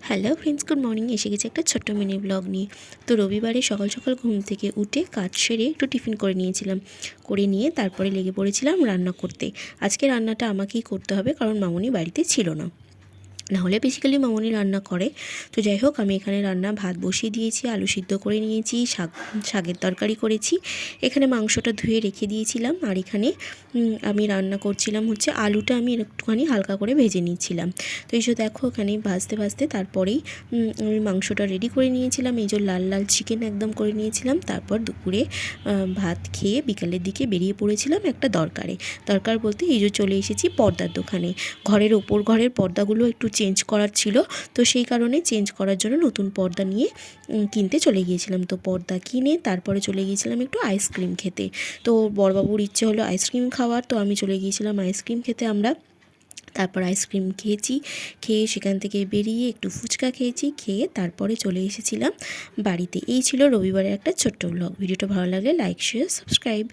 Hello friends, good morning. এসে গেছে একটা ছোট্ট মিনি ব্লগ নিয়ে। তো রবিবারে সকাল সকাল ঘুম থেকে উঠে কাজ সেরে একটু টিফিন করে নিয়েছিলাম। করে নিয়ে তারপরে লেগে পড়েছিলাম রান্না করতে। আজকে রান্নাটা আমাকেই করতে হবে, কারণ মামুনি বাড়িতে ছিল না, নাহলে বেসিক্যালি মামুনি রান্না করে। তো যাই হোক, আমি এখানে ভাত বসিয়ে দিয়েছি, আলু সিদ্ধ করে নিয়েছি, শাকের তরকারি করেছি, এখানে মাংসটা ধুয়ে রেখে দিয়েছিলাম। আর এখানে আমি রান্না করছিলাম হচ্ছে আলুটা আমি একটুখানি হালকা করে ভেজে নিয়েছিলাম। তো এই যে দেখো, ওখানে ভাজতে ভাজতে তারপরেই আমি মাংসটা রেডি করে নিয়েছিলাম। এই যে লাল লাল চিকেন একদম করে নিয়েছিলাম। তারপর দুপুরে ভাত খেয়ে বিকালের দিকে বেরিয়ে পড়েছিলাম একটা দরকার বলতে এই যে চলে এসেছি পর্দার দোকানে। ঘরের পর্দাগুলো একটু চেঞ্জ করার ছিল, তো সেই কারণে চেঞ্জ করার জন্য নতুন পর্দা নিয়ে কিনতে চলে গিয়েছিলাম। তো পর্দা কিনে তারপরে চলে গিয়েছিলাম একটু আইসক্রিম খেতে। তো বড়বাবুর ইচ্ছে হলো আইসক্রিম খাওয়ার, তো আমি চলে গিয়েছিলাম আইসক্রিম খেতে। তারপর আইসক্রিম খেয়ে সেখান থেকে বেরিয়ে একটু ফুচকা খেয়েছি, খেয়ে তারপরে চলে এসেছিলাম বাড়িতে। এই ছিল রবিবারের একটা ছোট্ট ব্লগ। ভিডিওটা ভালো লাগলে লাইক, শেয়ার, সাবস্ক্রাইব।